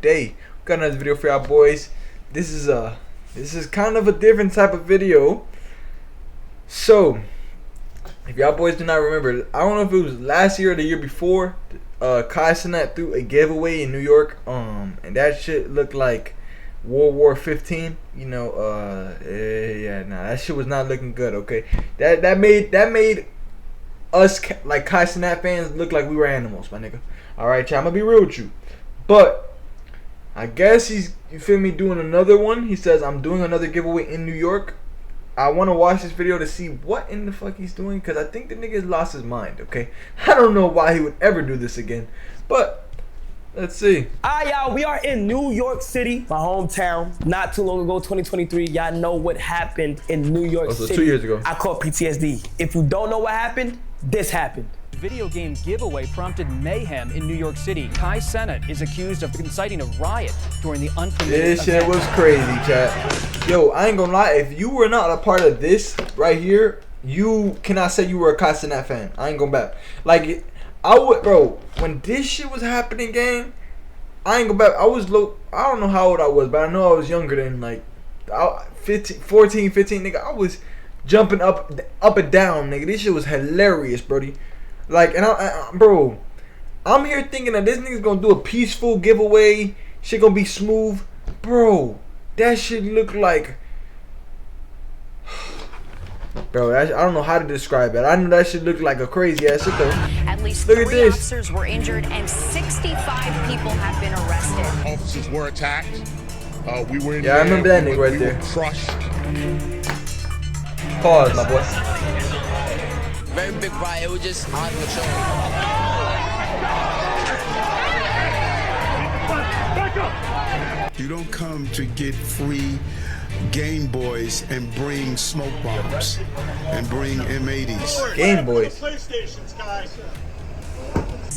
Day. Got another video for y'all boys. This is kind of a different type of video. So if y'all boys do not remember, I don't know if it was last year or the year before, cenat threw a giveaway in New York, and that shit looked like World War 15. You know, that shit was not looking good. Okay, that made us like cenat fans look like we were animals, my nigga. All right, chat, I'm gonna be real with you, but I guess he's, you feel me, doing another one. He says, I'm doing another giveaway in New York. I want to watch this video to see what in the fuck he's doing, because I think the nigga has lost his mind, okay? I don't know why he would ever do this again, but let's see. Alright, y'all, we are in New York City, my hometown. Not too long ago, 2023, y'all know what happened in New York City. 2 years ago. I caught PTSD. If you don't know what happened, this happened. Video game giveaway prompted mayhem in New York City. Cenat is accused of inciting a riot during the unpermitted This shit was crazy, chat. Yo, I ain't gonna lie, if you were not a part of this right here, you cannot say you were a cenat fan. I ain't gonna back. Like, I would, bro, when this shit was happening, gang, I ain't gonna back. I was low, I don't know how old I was, but I know I was younger than like 14, 15, nigga. I was jumping up and down, nigga. This shit was hilarious, brody. Like, and bro, I'm here thinking that this nigga's gonna do a peaceful giveaway. Shit gonna be smooth, bro. That shit look like, bro. I don't know how to describe it. I know that shit look like a crazy ass shit though. At least look 3 officers were injured and 65 people have been arrested. Officers were attacked. We were in I remember that nigga right there. Crushed. Pause, my boy. Very big riot. It was just out of control. You don't come to get free Game Boys and bring smoke bombs and bring M80s. Game Boys. PlayStations, guys.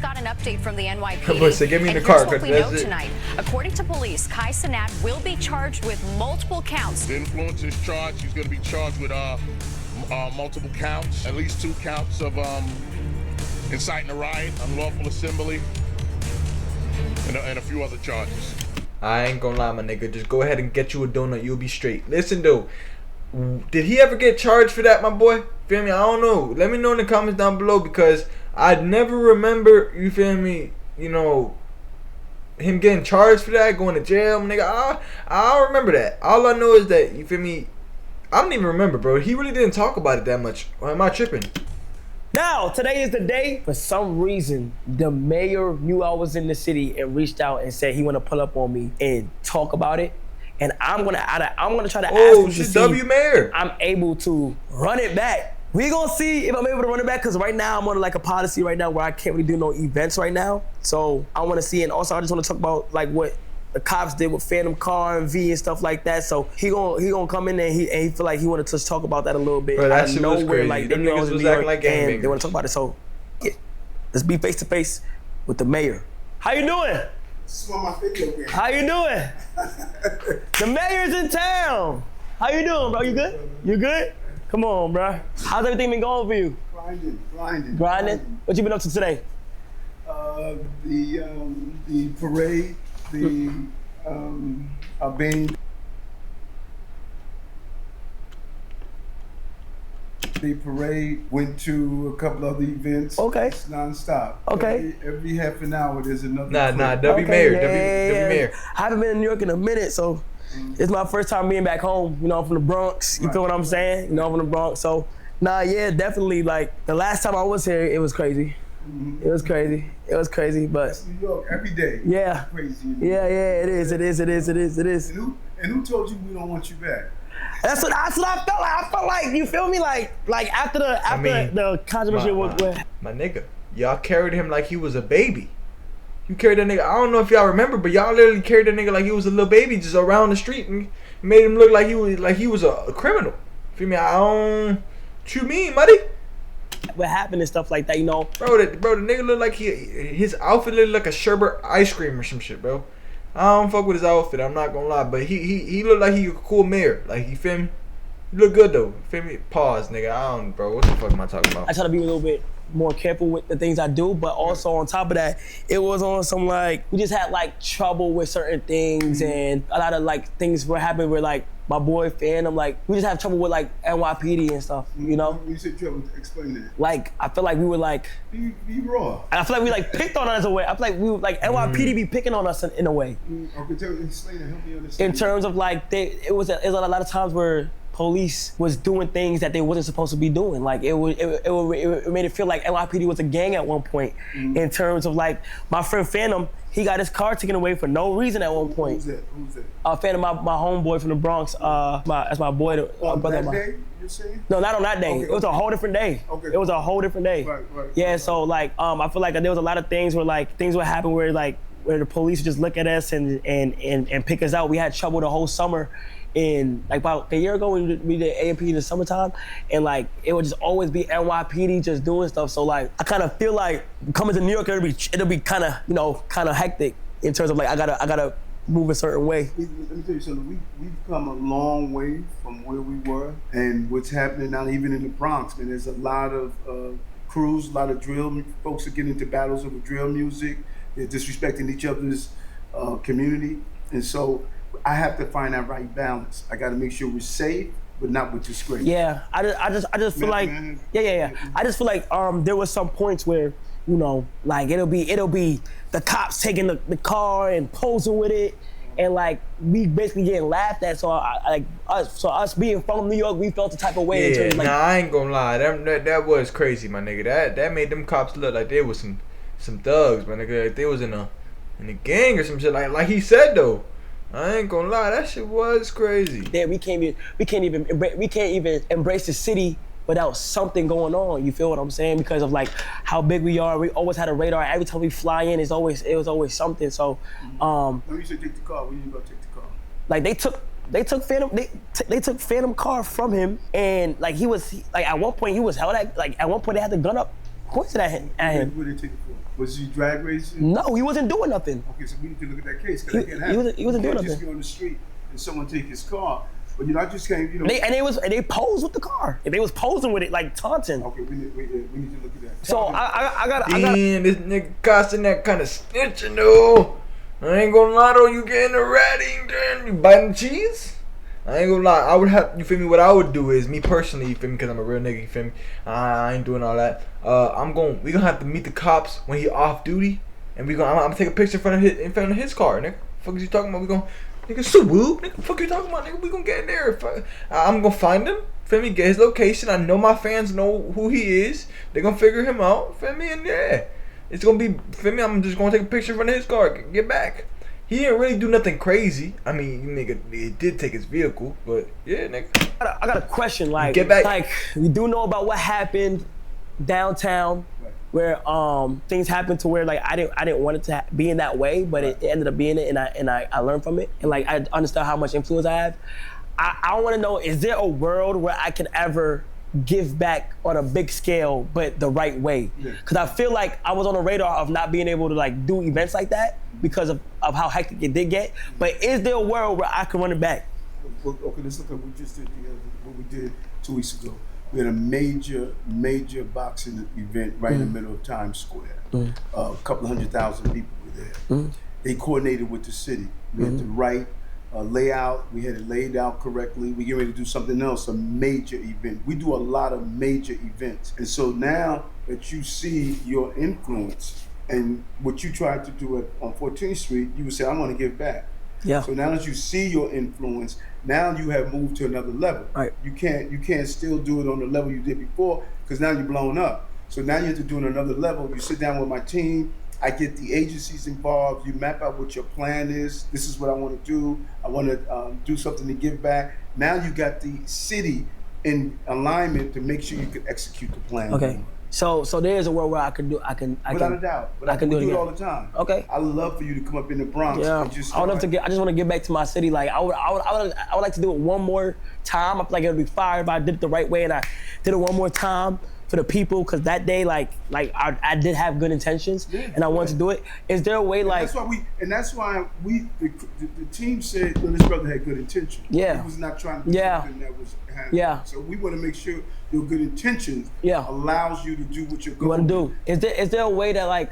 Got an update from the NYPD. Listen, get me in the car, what we know tonight. According to police, cenat will be charged with multiple counts. The influence is charged. He's going to be charged with multiple counts, at least 2 counts of inciting a riot, unlawful assembly, and a few other charges. I ain't gonna lie, my nigga. Just go ahead and get you a donut. You'll be straight. Listen, though. Did he ever get charged for that, my boy? Feel me? I don't know. Let me know in the comments down below, because I'd never remember, you feel me, you know, him getting charged for that, going to jail, nigga. I don't remember that. All I know is that, you feel me, I don't even remember, bro. He really didn't talk about it that much. Or am I tripping? Now, today is the day. For some reason, the mayor knew I was in the city and reached out and said he want to pull up on me and talk about it. And I'm gonna try to ask him to see W Mayor. I'm able to run it back. We gonna see if I'm able to run it back, because right now I'm on like a policy right now where I can't really do no events right now. So I want to see, and also I just want to talk about like what the cops did with Phantom Car and V and stuff like that. So he gonna come in there and he feel like he wanted to talk about that a little bit. Bro, that shit was crazy. Like, them niggas was acting like gang and they want to talk about it. So yeah, let's be face to face with the mayor. How you doing? This is one of my video games. How you doing? The mayor's in town. How you doing, bro? You good? You good? Come on, bro. How's everything been going for you? Grinding? What you been up to today? The parade, the parade, went to a couple other events. Okay. It's non-stop. Okay. Every half an hour there's another. W Mayor. W Mayor. I haven't been in New York in a minute, so it's my first time being back home. You know, I'm from the Bronx. You feel what I'm saying? You know, I'm from the Bronx. So, yeah, definitely. Like, the last time I was here, it was crazy. It was crazy. It was crazy, but that's New York every day. Yeah. Crazy. Yeah, it is. And who told you we don't want you back? That's what I felt like. I felt like, you feel me? Like after the controversy with my nigga, y'all carried him like he was a baby. You carried that nigga. I don't know if y'all remember, but y'all literally carried that nigga like he was a little baby, just around the street, and made him look like he was a criminal. Feel me? I don't. What you mean, buddy? What happened and stuff like that, you know? Bro, the nigga looked like his outfit looked like a sherbet ice cream or some shit, bro. I don't fuck with his outfit, I'm not gonna lie, but he looked like he a cool mayor. Like, you feel me? You look good though. Feel me? Pause, nigga. I don't, bro. What the fuck am I talking about? I try to be a little bit more careful with the things I do, but also on top of that, it was on some like, we just had like trouble with certain things and a lot of like things were happening where like my boy Phantom, like we just have trouble with like NYPD and stuff, you know? When you said trouble, explain that. Like, I feel like we were like, Be raw. I feel like we like picked on us in a way. I feel like we were like NYPD be picking on us in a way. Okay, explain it, help me understand. In terms of like, it was a lot of times where police was doing things that they wasn't supposed to be doing. Like it made it feel like NYPD was a gang at one point. In terms of like, my friend Phantom, he got his car taken away for no reason at one point. Who's that? Phantom, my homeboy from the Bronx. That's my boy. Brother of mine. Day, you're saying? No, not on that day. Okay, It was a whole different day. Okay. It was a whole different day. Right. Yeah, so like, I feel like there was a lot of things where like, things would happen where like, where the police would just look at us and pick us out. We had trouble the whole summer. In like about a year ago, we did A&P in the summertime, and like it would just always be NYPD just doing stuff. So like I kind of feel like coming to New York, it'll be kind of hectic in terms of like I gotta move a certain way. Let me tell you something. We've come a long way from where we were, and what's happening now, even in the Bronx, man. There's a lot of crews, a lot of drill folks are getting into battles over drill music. They're disrespecting each other's community, and so I have to find that right balance. I got to make sure we're safe, but not with disgrace. Yeah, I just feel like yeah. I just feel like there was some points where, you know, like it'll be the cops taking the car and posing with it, and like we basically getting laughed at. So us being from New York, we felt the type of way. In terms of, like, I ain't gonna lie, that was crazy, my nigga. That made them cops look like they was some thugs, my nigga. Like they was in a gang or some shit. Like he said though. I ain't gonna lie, that shit was crazy. Yeah, we can't even embrace the city without something going on. You feel what I'm saying? Because of like how big we are, we always had a radar. Every time we fly in, it was always something. So, When you say take the car, when you go take the car? Like they took Phantom car from him, and like at one point he was held at, like at one point they had the gun up, pointed at him. What did they take it for? Was he drag racing? No, he wasn't doing nothing. Okay, so we need to look at that case, because that can't happen. He wasn't doing nothing. Just be on the street and someone take his car. But you know, I just can't, you know. They posed with the car. They was posing with it like taunting. Okay, we need to look at that. So I got. Damn, this nigga costing that kind of snitching though. I ain't gonna lie though, you getting a ratting, then you biting cheese? I ain't gonna lie, I would have, you feel me, what I would do is, me personally, you feel me, because I'm a real nigga, you feel me, I ain't doing all that. We gonna have to meet the cops when he off duty, and I'm gonna take a picture in front of his car, nigga. Fuck is you talking about? We gonna, nigga, swoop, nigga, fuck you talking about, nigga, we gonna get in there. I'm gonna find him, feel me, get his location. I know my fans know who he is. They gonna figure him out, feel me, and yeah. It's gonna be, feel me, I'm just gonna take a picture in front of his car, get back. He didn't really do nothing crazy. I mean, nigga, he did take his vehicle, but yeah, nigga. I got a question, like, get back. Like, we do know about what happened downtown, where things happened to where like I didn't want it to be in that way, but it ended up being it, and I learned from it, and like I understand how much influence I have. I want to know, is there a world where I can ever give back on a big scale, but the right way? Because I feel like I was on the radar of not being able to like do events like that because of how hectic it did get. But is there a world where I can run it back? Okay, let's look at what we just did what we did 2 weeks ago. We had a major boxing event right in the middle of Times Square. A couple 100,000 people were there. They coordinated with the city. We had the right layout, we had it laid out correctly. We get ready to do something else, a major event. We do a lot of major events. And so now that you see your influence and what you tried to do on 14th Street, you would say, I want to give back. Yeah. So now that you see your influence, now you have moved to another level. Right. You can't still do it on the level you did before, because now you're blown up. So now you have to do it on another level. You sit down with my team, I get the agencies involved, you map out what your plan is. This is what I want to do. I want to do something to give back. Now you got the city in alignment to make sure you can execute the plan. Okay. So there's a world where I can Without a doubt. But I can do it all the time. Okay. I love for you to come up in the Bronx. Yeah. And just I just want to get back to my city. Like I would like to do it one more time. I feel like it would be fire if I did it the right way and I did it one more time for the people, because that day, like I did have good intentions, and I wanted to do it. Is there a way, like? That's why the team said, well, this brother had good intentions. Yeah. He was not trying to do something that was happening. Yeah. So we want to make sure your good intentions allows you to do what you're going to do. Is there a way that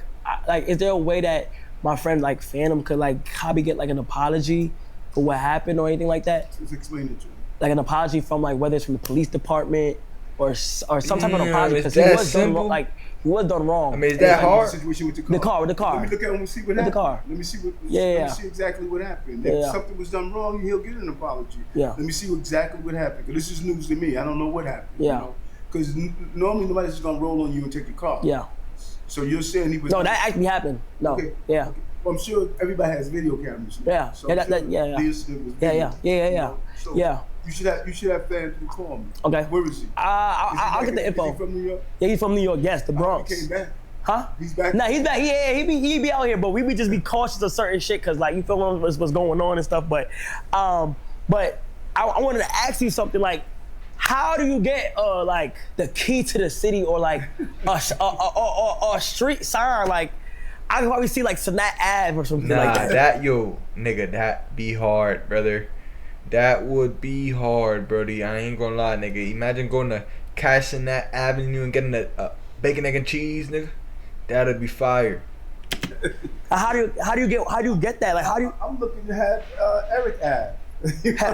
is there a way that my friend like Phantom could like probably get like an apology for what happened or anything like that? Just explain it to him. Like an apology from like whether it's from the police department or some type of apology, because he was done wrong. I mean, is that hard? The situation with the car. Let me look at him and see what happened. The car. Let me see let me see exactly what happened. If something was done wrong, he'll get an apology. Yeah. Let me see exactly what happened. Because this is news to me. I don't know what happened. Yeah. You know? Because normally nobody's just gonna roll on you and take your car. Yeah. So you're saying he was? No, that actually happened. No. Okay. Yeah. Okay. Well, I'm sure everybody has video cameras. Yeah. So The incident was video, you know? So You should have fans to call me. Okay. Where is he? I'll get the info. Is he from New York? Yeah, he's from New York. Yes, the Bronx. He came back. Huh? He's back. Nah, he's back. He be out here, but we would just be cautious of certain shit, cause like you feel what's going on and stuff. But I wanted to ask you something, like, how do you get like the key to the city or like a street sign? Like I could probably see like cenat Ave or something like that. That be hard, brother. That would be hard, brody. I ain't gonna lie, nigga. Imagine going to cenat Avenue and getting a bacon, egg, and cheese, nigga. That'd be fire. How do you get that? Like how do you? I'm looking to have Eric Ave.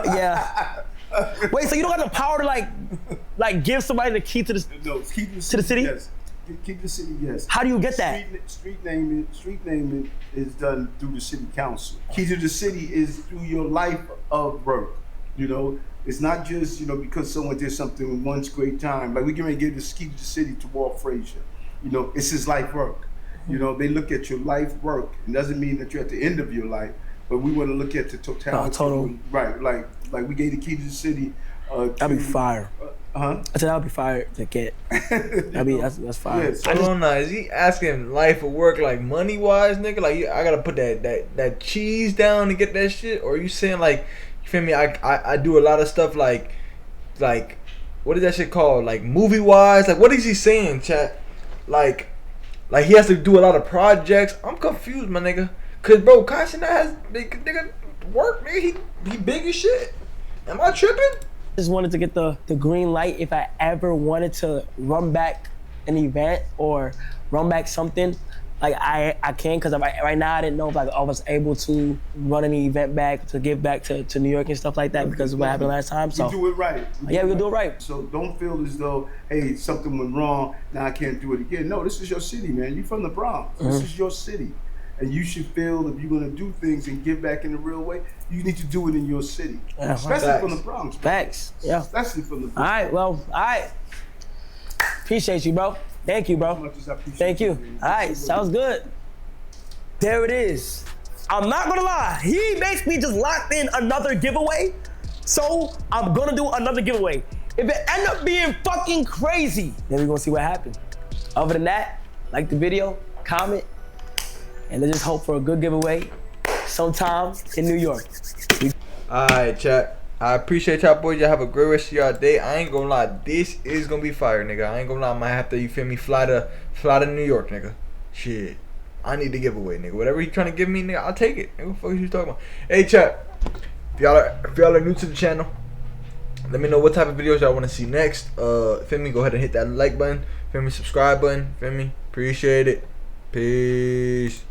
Yeah. Wait, so you don't have the power to like give somebody the key to the city? Yes. Keep the city, yes. How do you get that? Street naming is done through the city council. Key to the city is through your life of work. You know, it's not just, you know, because someone did something once great time. Like we can give this key to the city to Walt Frazier. You know, it's his life work. You know, they look at your life work. It doesn't mean that you're at the end of your life, but we want to look at the totality. Total. Right, like we gave the key to the city. That'd be fire. I said that would be fire to get. That's fire. Yeah, so is he asking life or work like money wise, nigga? Like I gotta put that cheese down to get that shit, or are you saying like, you feel me? I do a lot of stuff like what is that shit called? Like movie wise, like what is he saying, chat? Like he has to do a lot of projects. I'm confused, my nigga. Cause bro, Cenat has big nigga work, nigga. He big as shit. Am I tripping? Just wanted to get the green light if I ever wanted to run back an event or run back something. Like I can, because right now I didn't know if like I was able to run any event back, to give back to New York and stuff like that because of what happened last time. So we do it right. We're gonna do it right. So don't feel as though, hey, something went wrong, now I can't do it again. No, this is your city, man. You're from the Bronx. This is your city. And you should feel if you're gonna do things and give back in the real way, you need to do it in your city. Yeah, especially from the Bronx. Facts. Yeah. Especially from the Bronx. All right. Appreciate you, bro. Thank you, bro. Thank you. All right, sounds good. There it is. I'm not gonna lie. He basically just locked in another giveaway. So I'm gonna do another giveaway. If it end up being fucking crazy, then we're gonna see what happens. Other than that, like the video, comment, and let's just hope for a good giveaway sometime in New York. Alright, chat. I appreciate y'all boys. Y'all have a great rest of y'all day. I ain't gonna lie, this is gonna be fire, nigga. I ain't gonna lie, I might have to, you feel me, fly to New York, nigga. Shit. I need the giveaway, nigga. Whatever he trying to give me, nigga, I'll take it. Nigga, what the fuck is you talking about? Hey, chat. If y'all are new to the channel, let me know what type of videos y'all want to see next. Feel me? Go ahead and hit that like button. Feel me? Subscribe button. Feel me? Appreciate it. Peace.